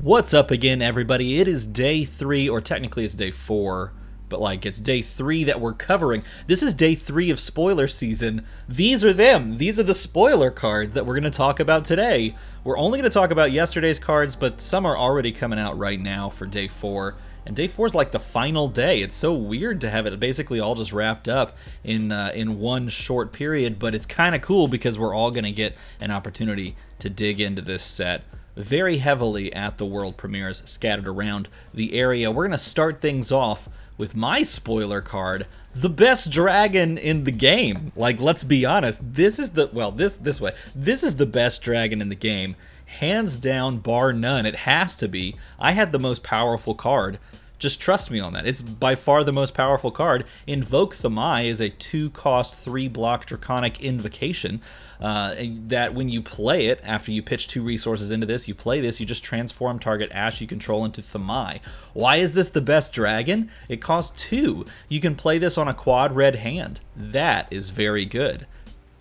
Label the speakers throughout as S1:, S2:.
S1: What's up again, everybody? It is day 3, or technically it's day 4, but like it's day 3 that we're covering. This is day 3 of spoiler season. These are them. These are the spoiler cards that we're going to talk about today. We're only going to talk about yesterday's cards, but some are already coming out right now for day 4. And day 4 is like the final day. It's so weird to have it basically all just wrapped up in one short period, but it's kind of cool because we're all going to get an opportunity to dig into this set very heavily at the world premieres scattered around the area. We're going to start things off with my spoiler card, the best dragon in the game. Like, let's be honest, this is the, well, this way. This is the best dragon in the game. Hands down, bar none. It has to be. I had the most powerful card. Just trust me on that. It's by far the most powerful card. Invoke Thamai is a 2-cost, 3-block Draconic Invocation that when you play it, after you pitch 2 resources into this, you play this, you just transform target Ash you control into Thamai. Why is this the best dragon? It costs 2. You can play this on a quad red hand. That is very good.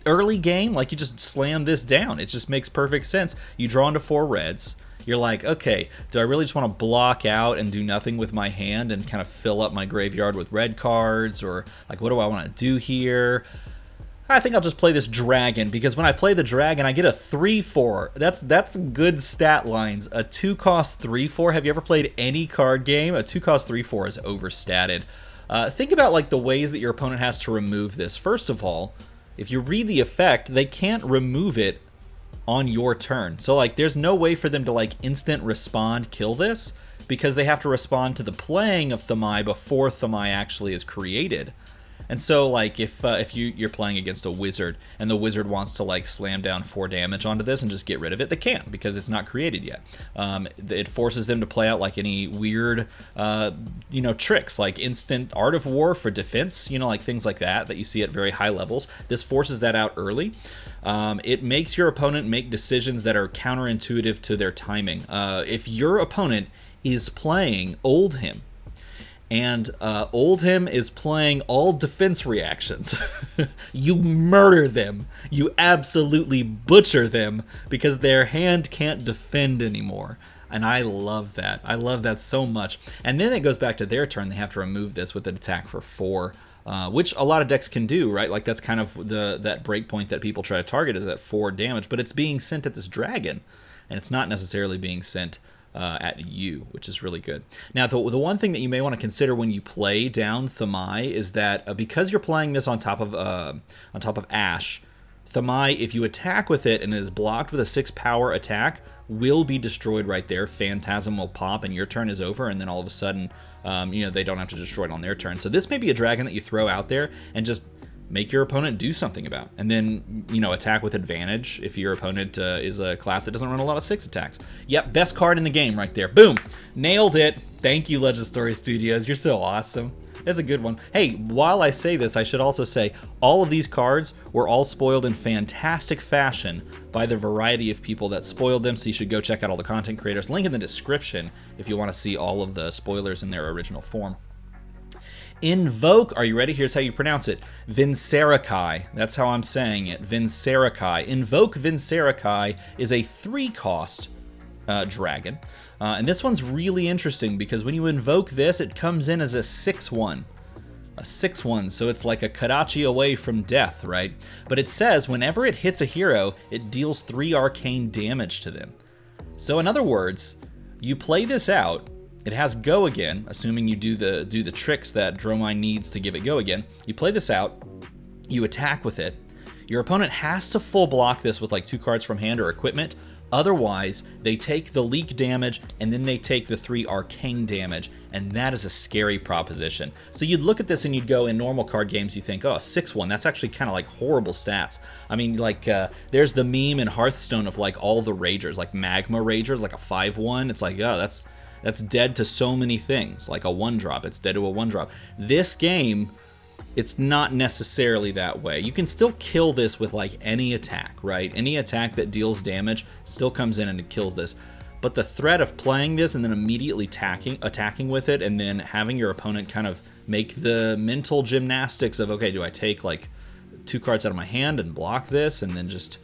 S1: Early game, like, you just slam this down. It just makes perfect sense. You draw into 4 reds. You're like, okay, do I really just want to block out and do nothing with my hand and kind of fill up my graveyard with red cards? Or, like, what do I want to do here? I think I'll just play this dragon, because when I play the dragon, I get a 3-4. That's good stat lines. A 2-cost 3-4. Have you ever played any card game? A 2-cost 3-4 is overstated. Think about, like, the ways that your opponent has to remove this. First of all, if you read the effect, they can't remove it on your turn. So, like, there's no way for them to, like, instant respond kill this, because they have to respond to the playing of Thamai before Thamai actually is created. And so, like, if you're playing against a wizard and the wizard wants to, like, slam down 4 damage onto this and just get rid of it, they can't, because it's not created yet. It forces them to play out, like, any weird tricks, like instant Art of War for defense, like things like that you see at very high levels. This forces that out early. It makes your opponent make decisions that are counterintuitive to their timing. If your opponent is playing Oldhim, and Oldhim is playing all defense reactions, you murder them. You absolutely butcher them, because their hand can't defend anymore. And I love that. I love that so much. And then it goes back to their turn. They have to remove this with an attack for 4. Which a lot of decks can do, right? Like, that's kind of that breakpoint that people try to target, is at 4 damage, but it's being sent at this dragon, and it's not necessarily being sent at you, which is really good. Now, the one thing that you may want to consider when you play down Thamai is that because you're playing this on top of Ash, Thamai, if you attack with it and it is blocked with a 6-power attack, will be destroyed right there. Phantasm will pop and your turn is over, and then all of a sudden, they don't have to destroy it on their turn. So this may be a dragon that you throw out there and just make your opponent do something about. And then, attack with advantage if your opponent is a class that doesn't run a lot of 6 attacks. Yep, best card in the game right there. Boom! Nailed it! Thank you, Legend Story Studios. You're so awesome. That's a good one. Hey, while I say this, I should also say all of these cards were all spoiled in fantastic fashion by the variety of people that spoiled them, so you should go check out all the content creators. Link in the description if you want to see all of the spoilers in their original form. Invoke, are you ready? Here's how you pronounce it. Vinserakai. That's how I'm saying it. Vinserakai. Invoke Vinserakai is a 3-cost dragon. And this one's really interesting because when you invoke this, it comes in as a 6-1. A 6-1, so it's like a Kadachi away from death, right? But it says whenever it hits a hero, it deals 3 arcane damage to them. So in other words, you play this out. It has go again, assuming you do the tricks that Dromai needs to give it go again. You play this out, you attack with it. Your opponent has to full block this with like 2 cards from hand or equipment. Otherwise, they take the leak damage and then they take the 3 arcane damage, and that is a scary proposition. So you'd look at this and you'd go, in normal card games, you think, oh, 6-1, that's actually kind of like horrible stats. I mean, like, there's the meme in Hearthstone of like all the Ragers, like Magma Ragers, like a 5-1. It's like, oh, that's dead to so many things, like a 1-drop. It's dead to a 1-drop. This game, it's not necessarily that way. You can still kill this with like any attack, right? Any attack that deals damage still comes in and it kills this. But the threat of playing this and then immediately attacking with it, and then having your opponent kind of make the mental gymnastics of, okay, do I take like 2 cards out of my hand and block this, and then just,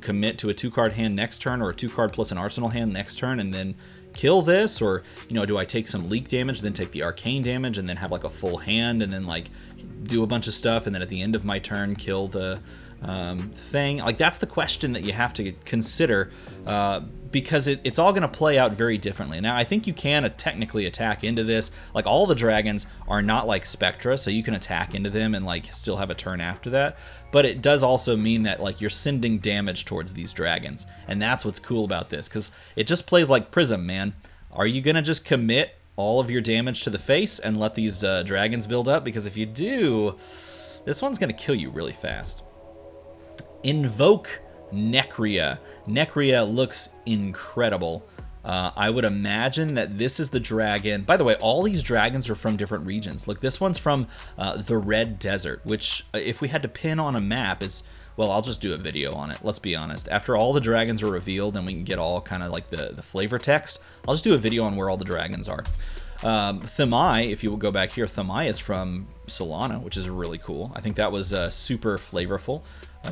S1: commit to a 2-card hand next turn, or a 2-card plus an arsenal hand next turn, and then kill this, or, you know, do I take some leak damage, then take the arcane damage, and then have like a full hand, and then like do a bunch of stuff, and then at the end of my turn kill the thing? Like, that's the question that you have to consider, because it's all going to play out very differently. Now, I think you can technically attack into this. Like, all the dragons are not like Spectra, so you can attack into them and like still have a turn after that. But it does also mean that like you're sending damage towards these dragons, and that's what's cool about this, because it just plays like Prism, man. Are you going to just commit all of your damage to the face and let these dragons build up? Because if you do, this one's going to kill you really fast. Invoke Necria. Necria looks incredible. I would imagine that this is the dragon. By the way, all these dragons are from different regions. Look, this one's from the Red Desert, which if we had to pin on a map is, well, I'll just do a video on it. Let's be honest. After all the dragons are revealed and we can get all kind of like the flavor text, I'll just do a video on where all the dragons are. Thamai, if you will go back here, Thamai is from Solana, which is really cool. I think that was super flavorful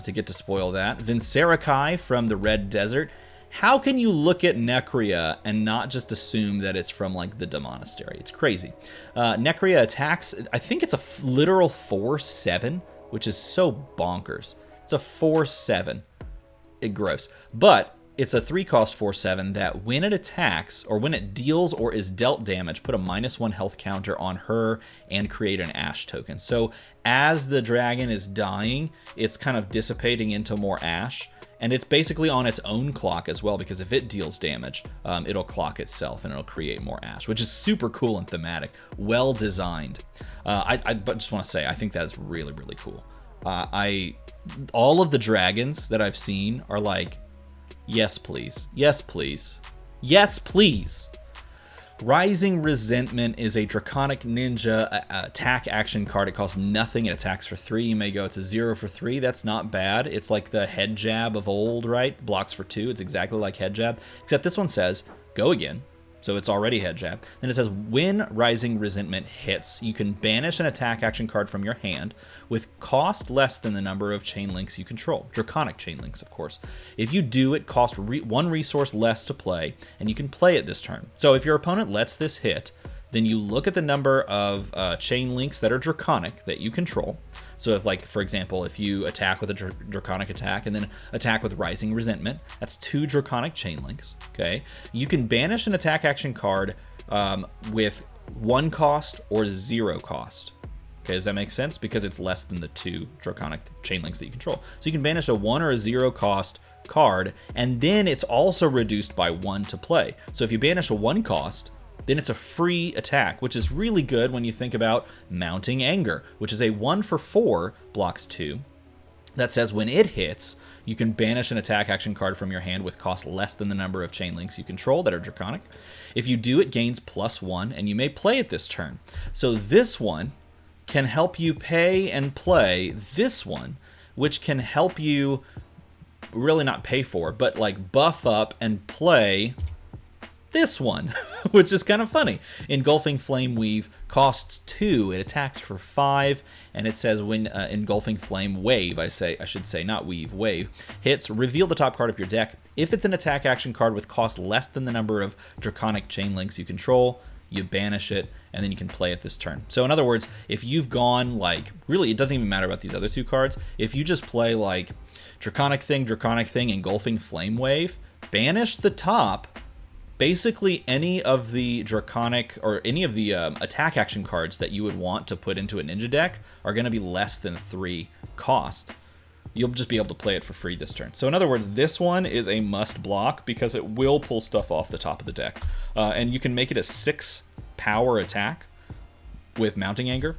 S1: to get to spoil that. Vincerakai from the Red Desert. How can you look at Necria and not just assume that it's from like the Demonastery? It's crazy. Necria attacks, I think it's a literal 4/7, which is so bonkers. It's a 4/7. Gross. But it's a 3-cost 4/7 that when it attacks, or when it deals or is dealt damage, put a -1 health counter on her and create an ash token. So as the dragon is dying, it's kind of dissipating into more ash. And it's basically on its own clock as well, because if it deals damage, it'll clock itself and it'll create more ash, which is super cool and thematic. Well designed. But just want to say, I think that is really, really cool. All of the dragons that I've seen are like, yes, please. Yes, please. Yes, please. Rising Resentment is a Draconic Ninja attack action card. It costs nothing. It attacks for 3. You may go, it's a 0 for 3. That's not bad. It's like the Head Jab of old, right? Blocks for 2. It's exactly like Head Jab, except this one says, go again. So it's already Head Jab. Then it says, when Rising Resentment hits, you can banish an attack action card from your hand with cost less than the number of chain links you control. Draconic chain links, of course. If you do, it costs 1 resource less to play, and you can play it this turn. So if your opponent lets this hit, then you look at the number of chain links that are Draconic that you control. So if, like, for example, if you attack with a Draconic attack and then attack with Rising Resentment, that's 2 Draconic chain links, okay? You can banish an attack action card with 1 cost or 0 cost. Okay, does that make sense? Because it's less than the 2 Draconic chain links that you control. So you can banish a 1 or a 0 cost card, and then it's also reduced by 1 to play. So if you banish a 1 cost, then it's a free attack, which is really good when you think about Mounting Anger, which is a 1 for 4, blocks 2. That says when it hits, you can banish an attack action card from your hand with cost less than the number of chain links you control that are Draconic. If you do, it gains +1, and you may play it this turn. So this one can help you pay and play this one, which can help you really not pay for, but like buff up and play this one, which is kind of funny. Engulfing Flame Weave costs 2. It attacks for 5, and it says when Engulfing Flame Wave, I should say, not Weave, Wave, hits, reveal the top card of your deck. If it's an attack action card with cost less than the number of Draconic chain links you control, you banish it, and then you can play it this turn. So in other words, if you've gone like, really, it doesn't even matter about these other 2 cards. If you just play like Draconic Thing, Engulfing Flame Wave, banish the top. Basically, any of the Draconic or any of the attack action cards that you would want to put into a ninja deck are going to be less than 3 cost. You'll just be able to play it for free this turn. So in other words, this one is a must block because it will pull stuff off the top of the deck. And you can make it a 6 power attack with Mounting Anger,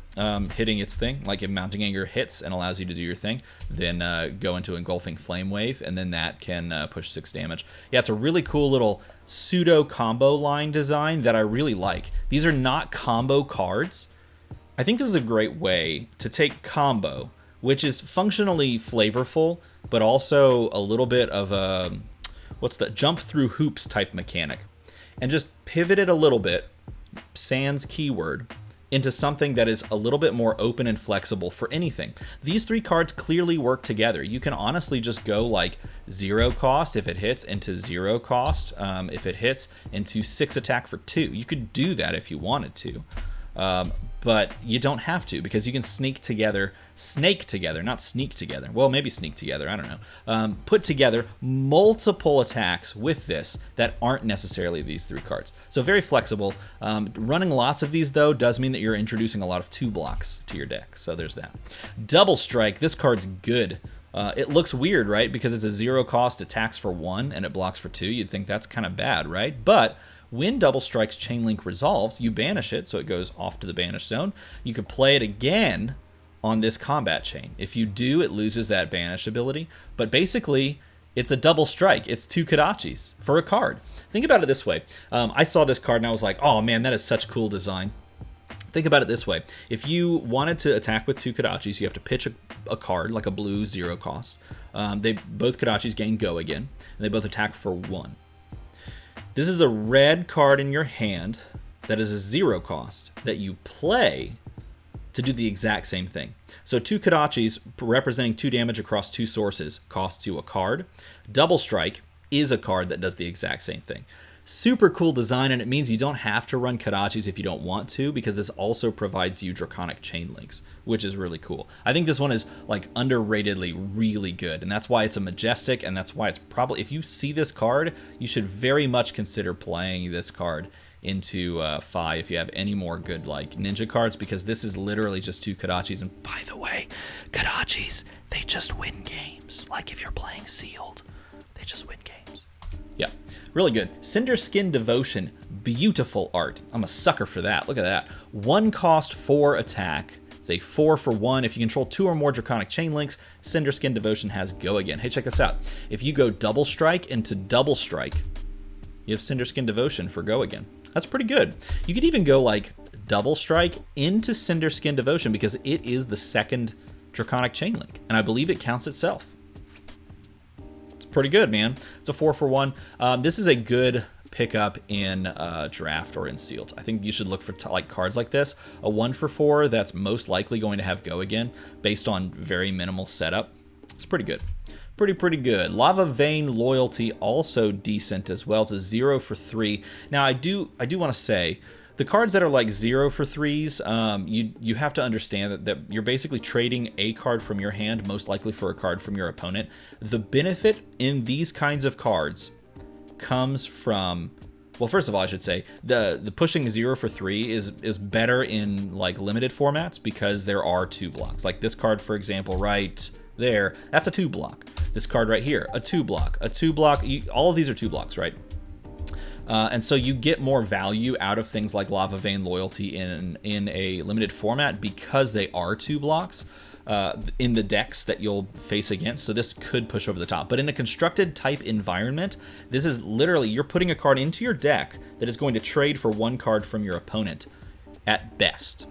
S1: hitting its thing. Like if Mounting Anger hits and allows you to do your thing, then go into Engulfing Flame Wave, and then that can push 6 damage. Yeah, it's a really cool little pseudo combo line design that I really like. These are not combo cards. I think this is a great way to take combo, which is functionally flavorful, but also a little bit of a, what's the jump through hoops type mechanic, and just pivot it a little bit, sans keyword, into something that is a little bit more open and flexible for anything. These 3 cards clearly work together. You can honestly just go like 0 cost if it hits into 0 cost if it hits into 6 attack for 2. You could do that if you wanted to. But you don't have to, because you can snake together, not sneak together. Well, maybe sneak together, I don't know. Put together multiple attacks with this that aren't necessarily these 3 cards. So very flexible. Running lots of these, though, does mean that you're introducing a lot of 2 blocks to your deck. So there's that. Double Strike, this card's good. It looks weird, right? Because it's a 0 cost, attacks for 1, and it blocks for 2. You'd think that's kind of bad, right? But when Double Strike's Chainlink resolves, you banish it, so it goes off to the banish zone. You could play it again on this combat chain. If you do, it loses that banish ability. But basically, it's a double strike. It's 2 Kodachis for a card. Think about it this way. I saw this card and I was like, oh man, that is such cool design. Think about it this way. If you wanted to attack with 2 Kodachis, you have to pitch a card, like a blue 0 cost. Both Kodachis gain Go again, and they both attack for 1. This is a red card in your hand that is a 0 cost that you play to do the exact same thing. So 2 Kodachis representing 2 damage across 2 sources costs you a card. Double Strike is a card that does the exact same thing. Super cool design, and it means you don't have to run Kodachis if you don't want to, because this also provides you Draconic Chainlinks, which is really cool. I think this one is like underratedly really good, and that's why it's a Majestic, and that's why it's probably, if you see this card, you should very much consider playing this card into Fi if you have any more good like ninja cards, because this is literally just 2 Kodachis. And by the way, Kodachis, they just win games. Like if you're playing sealed, they just win games. Yeah, really good. Cinderskin Devotion, beautiful art. I'm a sucker for that. Look at that. 1 cost, 4 attack. It's a 4 for 1. If you control 2 or more Draconic Chainlinks, Cinderskin Devotion has Go again. Hey, check this out. If you go Double Strike into Double Strike, you have Cinderskin Devotion for Go again. That's pretty good. You could even go like Double Strike into Cinderskin Devotion, because it is the 2nd Draconic Chainlink, and I believe it counts itself. Pretty good, man. It's a 4 for 1. This is a good pickup in draft or in sealed. I think you should look for like cards like this. A 1 for 4 that's most likely going to have Go again based on very minimal setup. It's pretty good. Pretty good. Lava Vein Loyalty, also decent as well. It's a 0 for 3. Now I do want to say, the cards that are like 0 for 3s, you have to understand that you're basically trading a card from your hand, most likely for a card from your opponent. The benefit in these kinds of cards comes from, well, first of all, I should say, the pushing 0 for 3 is better in like limited formats, because there are 2 blocks. Like this card, for example, right there, that's a 2 block. This card right here, a 2 block. A 2 block, all of these are 2 blocks, right? And so you get more value out of things like Lava Vein Loyalty in a limited format, because they are 2 blocks in the decks that you'll face against. So this could push over the top. But in a constructed type environment, this is literally, you're putting a card into your deck that is going to trade for 1 card from your opponent at best.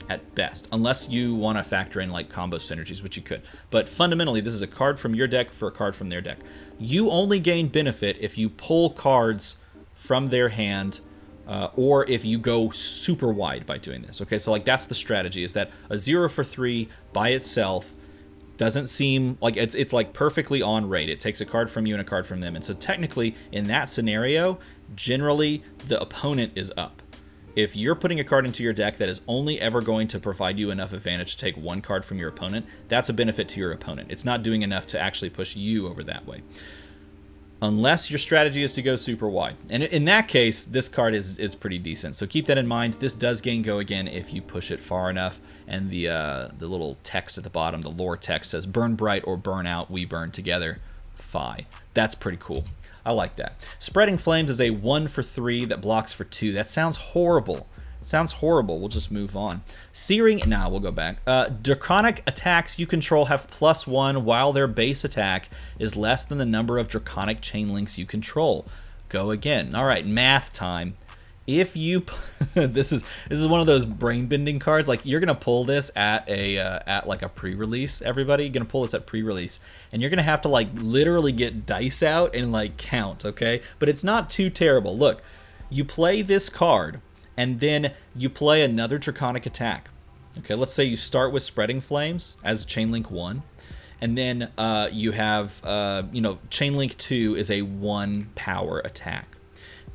S1: At best, unless you want to factor in like combo synergies, which you could. But fundamentally, this is a card from your deck for a card from their deck. You only gain benefit if you pull cards from their hand, or if you go super wide by doing this. Okay, so like that's the strategy, is that a 0 for 3 by itself doesn't seem like it's like perfectly on rate. It takes a card from you and a card from them, and so technically in that scenario, generally the opponent is up. If you're putting a card into your deck that is only ever going to provide you enough advantage to take 1 card from your opponent, that's a benefit to your opponent. It's not doing enough to actually push you over that way, unless your strategy is to go super wide. And in that case, this card is pretty decent. So keep that in mind. This does gain Go again if you push it far enough. And the little text at the bottom, the lore text, says burn bright or burn out, we burn together. Fi. That's pretty cool. I like that. Spreading Flames is a 1 for 3 that blocks for 2. That sounds horrible. Sounds horrible. We'll just move on. Searing, we'll go back. Draconic attacks you control have +1 while their base attack is less than the number of Draconic Chainlinks you control. Go again. All right, math time. If you, this is one of those brain bending cards. Like you're gonna pull this at like a pre-release. Everybody, you're gonna pull this at pre-release, and you're gonna have to like literally get dice out and like count. Okay, but it's not too terrible. Look, you play this card. and then you play another Draconic attack. Okay, let's say you start with Spreading Flames as Chainlink 1, and then you have, Chainlink 2 is a 1 power attack.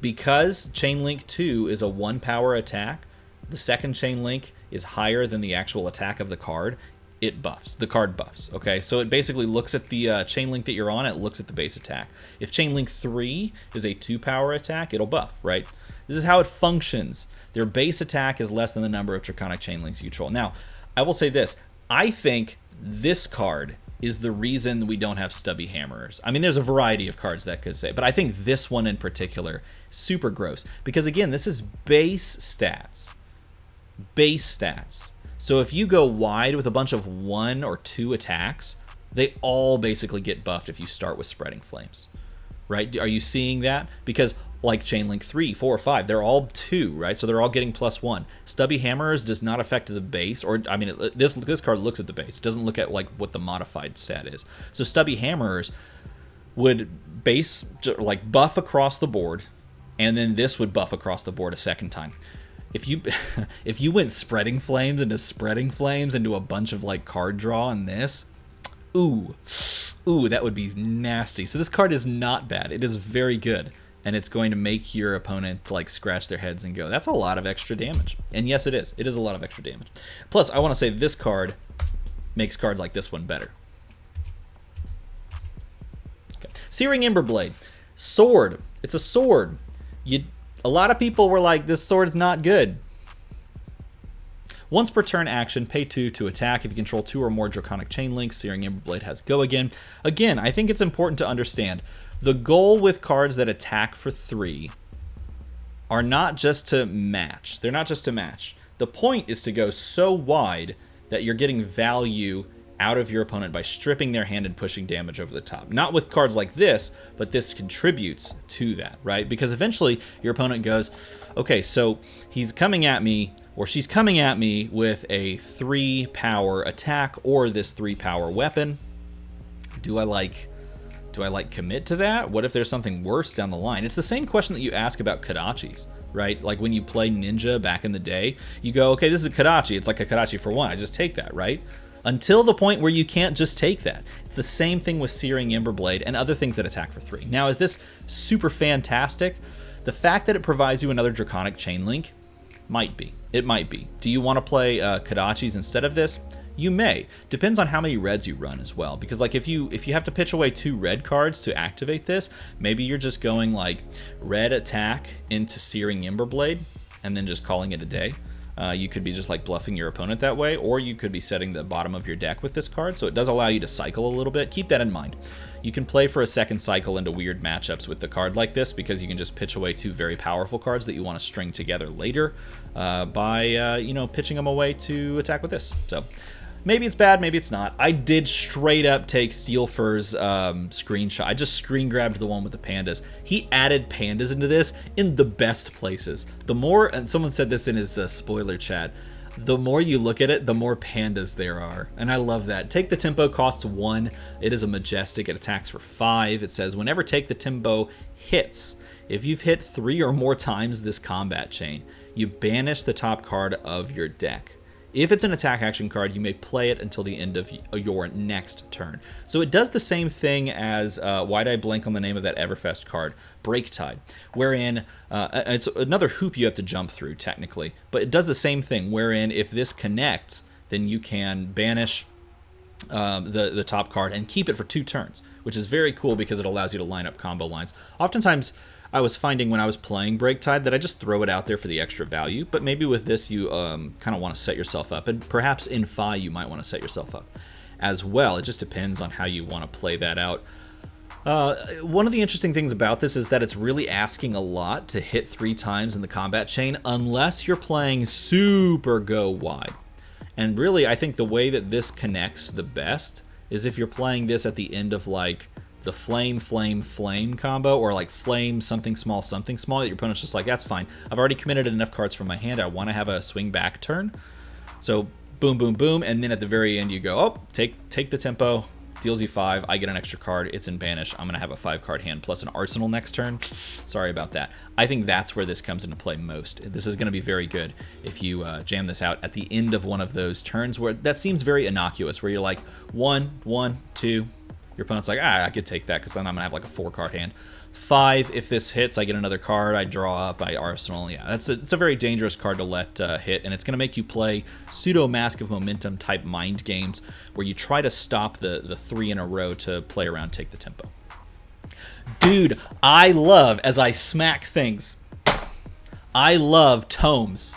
S1: Because Chainlink 2 is a 1 power attack, the second Chainlink is higher than the actual attack of the card. It buffs. The card buffs. Okay, so it basically looks at the Chainlink that you're on, it looks at the base attack. If Chainlink 3 is a 2 power attack, it'll buff, right? This is how it functions. Their base attack is less than the number of Draconic Chainlinks you control. Now, I will say this. I think this card is the reason we don't have Stubby Hammerers. I mean, there's a variety of cards that could say, but I think this one in particular, super gross. Because again, this is base stats. Base stats. So if you go wide with a bunch of 1 or 2 attacks, they all basically get buffed if you start with Spreading Flames. Right? Are you seeing that? Because like Chainlink 3, 4, 5, they're all 2, right? So they're all getting +1. Stubby Hammerers does not affect the base, or I mean, this card looks at the base. It doesn't look at like what the modified stat is. So Stubby Hammerers would base like buff across the board, and then this would buff across the board a second time. If you went Spreading Flames into a bunch of like card draw on this, ooh, that would be nasty. So this card is not bad. It is very good, and it's going to make your opponent like scratch their heads and go, that's a lot of extra damage. And yes, it is. It is a lot of extra damage. Plus, I want to say this card makes cards like this one better. Okay. Searing Emberblade. Sword. It's a sword. A lot of people were like, this sword's not good. Once per turn action, pay 2 to attack. If you control 2 or more Draconic Chainlinks, Searing Emberblade has go again. Again, I think it's important to understand, the goal with cards that attack for 3 are not just to match. They're not just to match. The point is to go so wide that you're getting value out of your opponent by stripping their hand and pushing damage over the top. Not with cards like this, but this contributes to that, right? Because eventually your opponent goes, okay, so he's coming at me, or she's coming at me with a 3 power attack or this 3 power weapon. Do I commit to that? What if there's something worse down the line? It's the same question that you ask about Kodachis, right? Like when you play Ninja back in the day, you go, okay, this is a Kodachi. It's like a Kodachi for 1. I just take that, right? Until the point where you can't just take that. It's the same thing with Searing Emberblade and other things that attack for 3. Now, is this super fantastic? The fact that it provides you another Draconic Chainlink might be. It might be. Do you want to play Kodachis instead of this? You may. Depends on how many reds you run as well. Because like if you have to pitch away 2 red cards to activate this, maybe you're just going like red attack into Searing Emberblade and then just calling it a day. You could be just like bluffing your opponent that way, or you could be setting the bottom of your deck with this card, so it does allow you to cycle a little bit. Keep that in mind. You can play for a second cycle into weird matchups with the card like this, because you can just pitch away 2 very powerful cards that you want to string together later by pitching them away to attack with this. So maybe it's bad, maybe it's not. I did straight up take Steelfur's screenshot. I just screen grabbed the one with the pandas. He added pandas into this in the best places. The more, and someone said this in his spoiler chat, the more you look at it, the more pandas there are. And I love that. Take the Tempo costs 1. It is a majestic. It attacks for 5. It says, whenever Take the Tempo hits, if you've hit 3 or more times this combat chain, you banish the top card of your deck. If it's an attack action card, you may play it until the end of your next turn. So it does the same thing as, why'd I blank on the name of that Everfest card? Breaktide, wherein it's another hoop you have to jump through, technically. But it does the same thing, wherein if this connects, then you can banish the top card and keep it for 2 turns, which is very cool because it allows you to line up combo lines. Oftentimes, I was finding when I was playing Breaktide that I just throw it out there for the extra value, but maybe with this you kind of want to set yourself up, and perhaps in Fi you might want to set yourself up as well. It just depends on how you want to play that out. One of the interesting things about this is that it's really asking a lot to hit 3 times in the combat chain unless you're playing super go wide. And really, I think the way that this connects the best is if you're playing this at the end of like the flame, flame, flame combo, or like flame, something small, that your opponent's just like, that's fine. I've already committed enough cards from my hand. I want to have a swing back turn. So boom, boom, boom. And then at the very end you go, oh, take the Tempo, deals you 5, I get an extra card, it's in banish, I'm going to have a 5-card hand plus an arsenal next turn. Sorry about that. I think that's where this comes into play most. This is going to be very good if you jam this out at the end of one of those turns where that seems very innocuous, where you're like 1, 1, 2. Your opponent's like, I could take that because then I'm going to have like a 4-card hand. 5, if this hits, I get another card, I draw up, I arsenal. Yeah, it's a very dangerous card to let hit, and it's going to make you play pseudo Mask of Momentum type mind games where you try to stop the 3 in a row to play around, take the tempo. Dude, I love, as I smack things, I love tomes.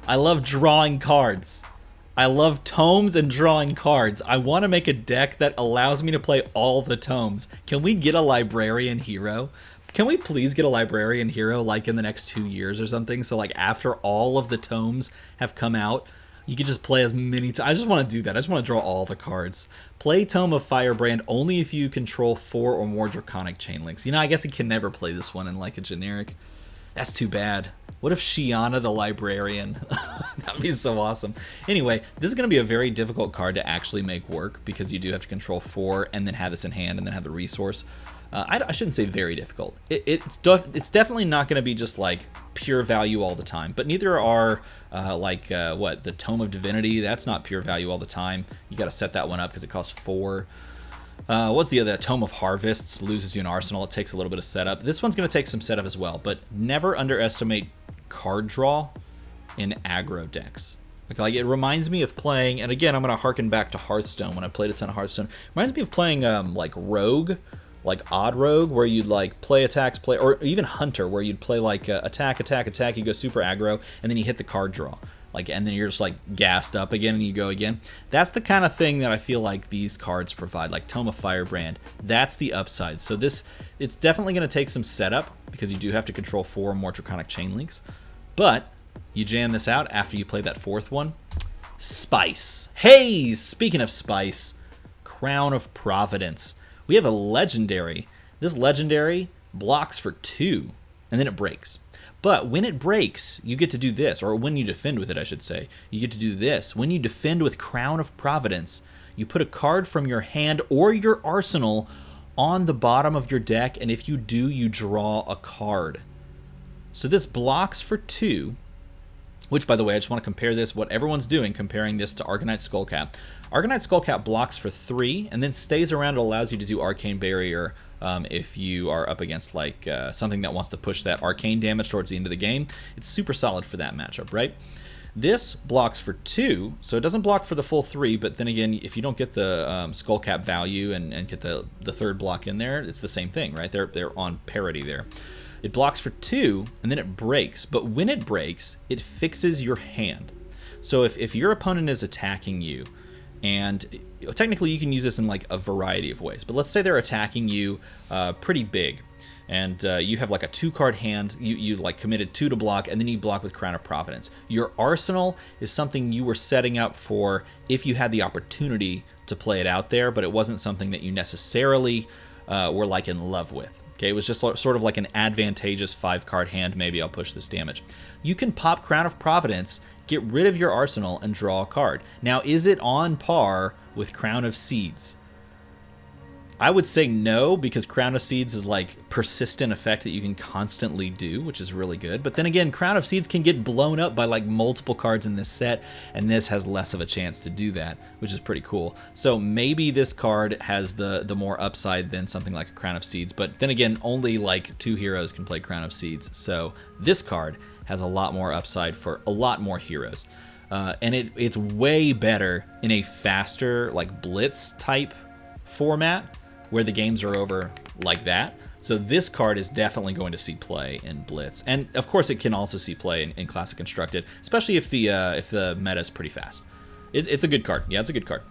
S1: I love drawing cards. I love tomes and drawing cards. I want to make a deck that allows me to play all the tomes. Can we get a librarian hero? Can we please get a librarian hero like in the next 2 years or something? So like after all of the tomes have come out, you can just play as many times. I just want to do that. I just want to draw all the cards. Play Tome of Firebrand only if you control 4 or more Draconic Chain Links. You know, I guess you can never play this one in like a generic. That's too bad. What if Shiana the Librarian? That'd be so awesome. Anyway, this is going to be a very difficult card to actually make work because you do have to control 4 and then have this in hand and then have the resource. I shouldn't say very difficult. It's definitely not going to be just like pure value all the time, but neither are the Tome of Divinity. That's not pure value all the time. You got to set that one up because it costs 4. What's the other? Tome of Harvests loses you an arsenal. It takes a little bit of setup. This one's going to take some setup as well, but never underestimate card draw in aggro decks. Like it reminds me of playing, and again, I'm going to harken back to Hearthstone when I played a ton of Hearthstone. It reminds me of playing like Rogue, like Odd Rogue, where you'd like play attacks, or even Hunter, where you'd play like attack, attack, attack, you go super aggro, and then you hit the card draw. And then you're just like gassed up again and you go again. That's the kind of thing that I feel like these cards provide, like Tome of Firebrand. That's the upside. So it's definitely going to take some setup because you do have to control 4 or more Draconic Chain Links. But you jam this out after you play that 4th one. Spice. Hey, speaking of spice, Crown of Providence. We have a legendary. This legendary blocks for 2 and then it breaks. But when it breaks, you get to do this, or when you defend with it, I should say. You get to do this. When you defend with Crown of Providence, you put a card from your hand or your arsenal on the bottom of your deck, and if you do, you draw a card. So this blocks for 2, which, by the way, I just want to compare this, what everyone's doing, comparing this to Arcanite Skullcap. Arcanite Skullcap blocks for 3, and then stays around and allows you to do Arcane Barrier if you are up against like something that wants to push that arcane damage towards the end of the game. It's super solid for that matchup, right? This blocks for 2, so it doesn't block for the full 3, but then again, if you don't get the Skullcap value and get the 3rd block in there, it's the same thing, right? They're on parity there. It blocks for 2, and then it breaks, but when it breaks, it fixes your hand. So if your opponent is attacking you, and technically you can use this in like a variety of ways, but let's say they're attacking you pretty big, and you have like a 2-card hand, you like committed 2 to block, and then you block with Crown of Providence. Your arsenal is something you were setting up for if you had the opportunity to play it out there, but it wasn't something that you necessarily were like in love with. Okay, it was just sort of like an advantageous 5-card hand. Maybe I'll push this damage. You can pop Crown of Providence, get rid of your arsenal, and draw a card. Now, is it on par with Crown of Seeds? I would say no, because Crown of Seeds is like persistent effect that you can constantly do, which is really good. But then again, Crown of Seeds can get blown up by like multiple cards in this set, and this has less of a chance to do that, which is pretty cool. So maybe this card has the more upside than something like a Crown of Seeds, but then again, only like 2 heroes can play Crown of Seeds. So this card has a lot more upside for a lot more heroes. And it's way better in a faster, like Blitz type format, where the games are over like that. So this card is definitely going to see play in Blitz, and of course it can also see play in Classic Constructed, especially if the meta is pretty fast. It's a good card. Yeah, it's a good card.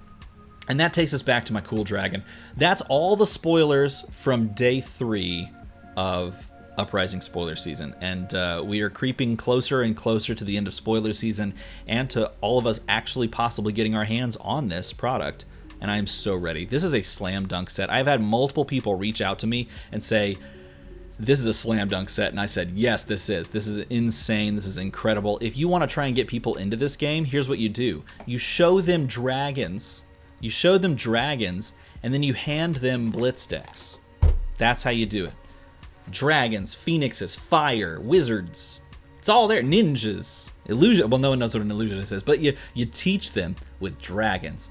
S1: And that takes us back to my cool dragon. That's all the spoilers from day 3 of Uprising spoiler season, and we are creeping closer and closer to the end of spoiler season and to all of us actually possibly getting our hands on this product. And I am so ready. This is a slam dunk set. I've had multiple people reach out to me and say, this is a slam dunk set. And I said, yes, this is. This is insane. This is incredible. If you want to try and get people into this game, here's what you do. You show them dragons. You show them dragons, and then you hand them blitz decks. That's how you do it. Dragons, phoenixes, fire, wizards. It's all there. Ninjas, illusion. Well, no one knows what an illusionist is, but you teach them with dragons.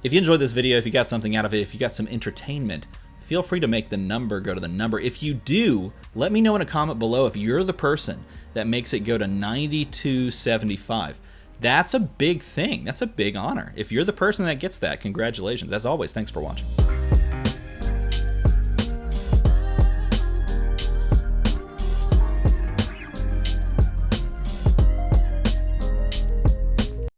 S1: If you enjoyed this video, if you got something out of it, if you got some entertainment, feel free to make the number go to the number. If you do, let me know in a comment below if you're the person that makes it go to 9275. That's a big thing. That's a big honor. If you're the person that gets that, congratulations. As always, thanks for watching.